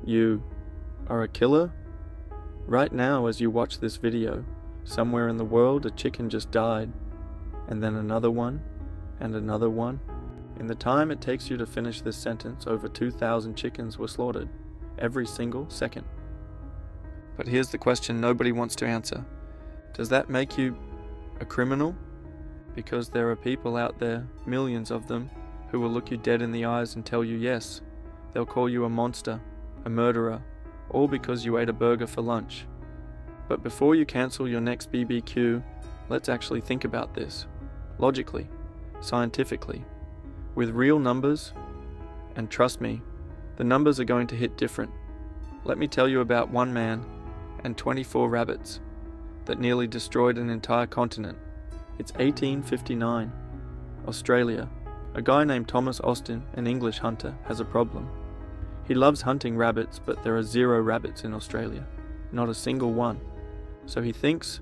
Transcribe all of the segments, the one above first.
You are a killer? Right now, as you watch this video, somewhere in the world a chicken just died, and then another one, and another one. In the time it takes you to finish this sentence, over 2,000 chickens were slaughtered, every single second. But here's the question nobody wants to answer. Does that make you a criminal? Because there are people out there, millions of them, who will look you dead in the eyes and tell you yes. They'll call you a monster, a murderer, all because you ate a burger for lunch. But before you cancel your next BBQ, let's actually think about this. Logically, scientifically, with real numbers, and trust me, the numbers are going to hit different. Let me tell you about one man and 24 rabbits that nearly destroyed an entire continent. It's 1859. Australia. A guy named Thomas Austin, an English hunter, has a problem. He loves hunting rabbits, but there are 0 rabbits in Australia. Not a single one. So he thinks,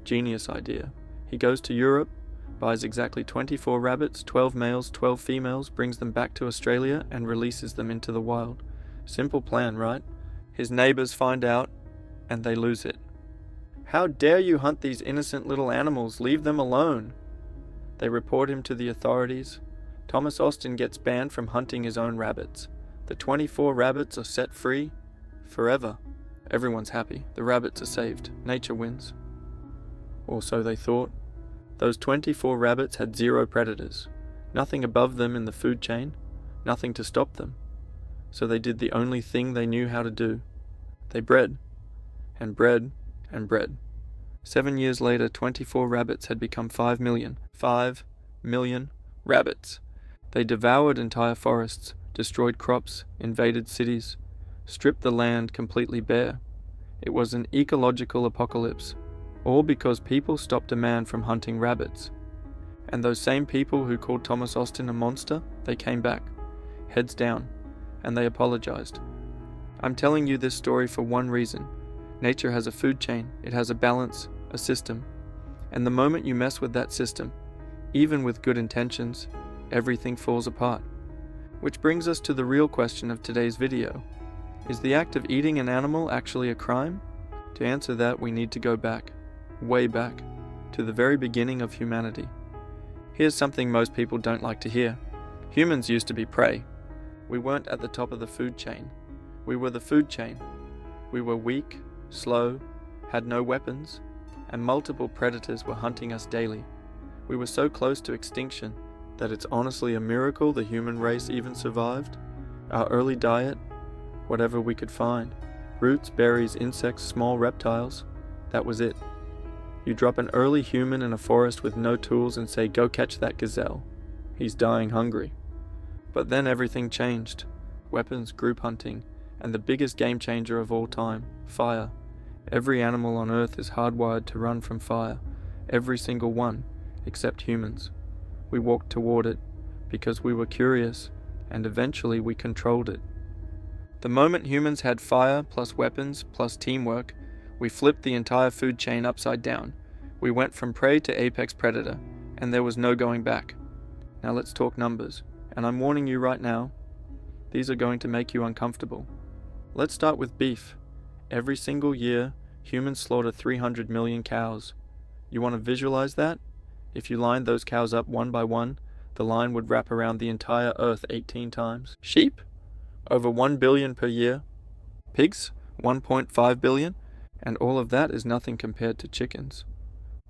genius idea. He goes to Europe, buys exactly 24 rabbits, 12 males, 12 females, brings them back to Australia and releases them into the wild. Simple plan, right? His neighbors find out and they lose it. How dare you hunt these innocent little animals? Leave them alone. They report him to the authorities. Thomas Austin gets banned from hunting his own rabbits. The 24 rabbits are set free forever. Everyone's happy. The rabbits are saved. Nature wins. Or so they thought. Those 24 rabbits had 0 predators. Nothing above them in the food chain. Nothing to stop them. So they did the only thing they knew how to do. They bred. And bred. And bred. 7 years later, 24 rabbits had become 5 million. 5 million rabbits. They devoured entire forests, destroyed crops, invaded cities, stripped the land completely bare. It was an ecological apocalypse, all because people stopped a man from hunting rabbits. And those same people who called Thomas Austin a monster, they came back, heads down, and they apologized. I'm telling you this story for one reason. Nature has a food chain, it has a balance, a system. And the moment you mess with that system, even with good intentions, everything falls apart. Which brings us to the real question of today's video. Is the act of eating an animal actually a crime? To answer that, we need to go back, way back, to the very beginning of humanity. Here's something most people don't like to hear. Humans used to be prey. We weren't at the top of the food chain. We were the food chain. We were weak, slow, had no weapons, and multiple predators were hunting us daily. We were so close to extinction that it's honestly a miracle the human race even survived. Our early diet, whatever we could find, roots, berries, insects, small reptiles, that was it. You drop an early human in a forest with no tools and say, go catch that gazelle. He's dying hungry. But then everything changed. Weapons, group hunting, and the biggest game changer of all time, fire. Every animal on Earth is hardwired to run from fire. Every single one, except humans. We walked toward it because we were curious, and eventually we controlled it. The moment humans had fire plus weapons plus teamwork, we flipped the entire food chain upside down. We went from prey to apex predator, and there was no going back. Now let's talk numbers, and I'm warning you right now, these are going to make you uncomfortable. Let's start with beef. Every single year, humans slaughter 300 million cows. You want to visualize that? If you lined those cows up one by one, the line would wrap around the entire earth 18 times. Sheep? Over 1 billion per year. Pigs? 1.5 billion. And all of that is nothing compared to chickens.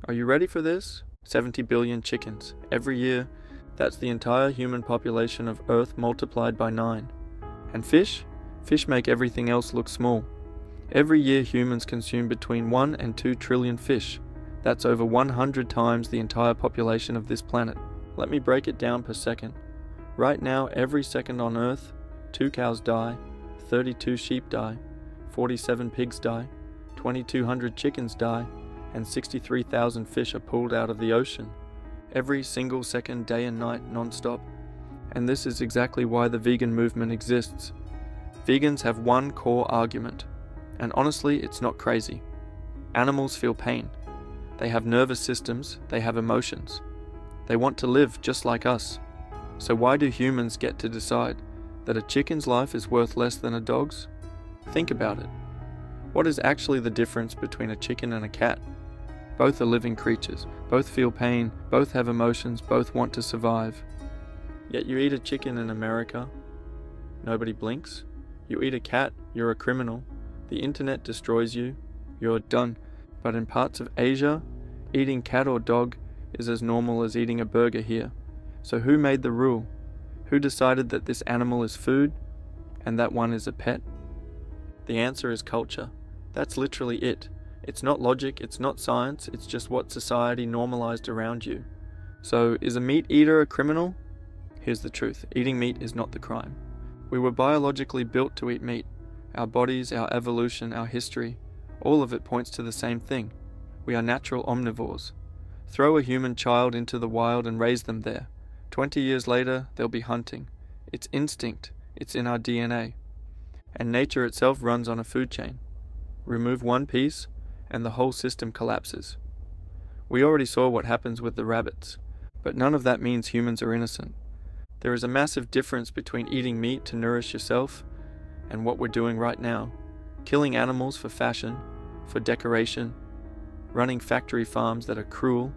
Are you ready for this? 70 billion chickens. Every year, that's the entire human population of Earth multiplied by 9. And fish? Fish make everything else look small. Every year humans consume between 1 and 2 trillion fish. That's over 100 times the entire population of this planet. Let me break it down per second. Right now, every second on Earth, 2 cows die, 32 sheep die, 47 pigs die, 2,200 chickens die, and 63,000 fish are pulled out of the ocean. Every single second, day and night, non-stop. And this is exactly why the vegan movement exists. Vegans have one core argument. And honestly, it's not crazy. Animals feel pain. They have nervous systems, they have emotions. They want to live just like us. So why do humans get to decide that a chicken's life is worth less than a dog's? Think about it. What is actually the difference between a chicken and a cat? Both are living creatures, both feel pain, both have emotions, both want to survive. Yet you eat a chicken in America, nobody blinks. You eat a cat, you're a criminal. The internet destroys you, you're done. But in parts of Asia, eating cat or dog is as normal as eating a burger here. So who made the rule? Who decided that this animal is food and that one is a pet? The answer is culture. That's literally it. It's not logic, it's not science, it's just what society normalized around you. So, is a meat eater a criminal? Here's the truth. Eating meat is not the crime. We were biologically built to eat meat. Our bodies, our evolution, our history, all of it points to the same thing. We are natural omnivores. Throw a human child into the wild and raise them there. 20 years later, they'll be hunting. It's instinct. It's in our DNA. And nature itself runs on a food chain. Remove one piece, and the whole system collapses. We already saw what happens with the rabbits, but none of that means humans are innocent. There is a massive difference between eating meat to nourish yourself and what we're doing right now, killing animals for fashion, for decoration, running factory farms that are cruel,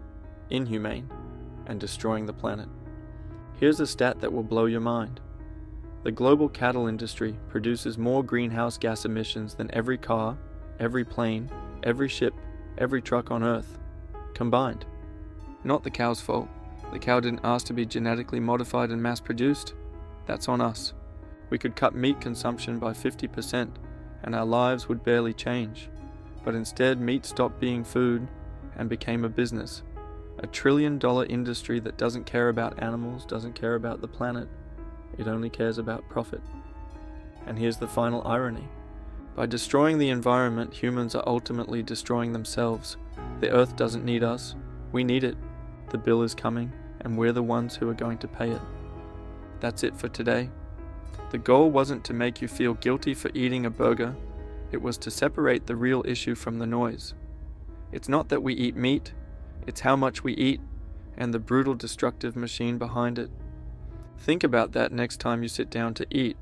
inhumane, and destroying the planet. Here's a stat that will blow your mind. The global cattle industry produces more greenhouse gas emissions than every car, every plane, every ship, every truck on Earth, combined. Not the cow's fault. The cow didn't ask to be genetically modified and mass-produced. That's on us. We could cut meat consumption by 50% and our lives would barely change. But instead, meat stopped being food and became a business. A $1 trillion industry that doesn't care about animals, doesn't care about the planet. It only cares about profit. And here's the final irony. By destroying the environment, humans are ultimately destroying themselves. The Earth doesn't need us. We need it. The bill is coming, and we're the ones who are going to pay it. That's it for today. The goal wasn't to make you feel guilty for eating a burger. It was to separate the real issue from the noise. It's not that we eat meat, it's how much we eat, and the brutal destructive machine behind it. Think about that next time you sit down to eat.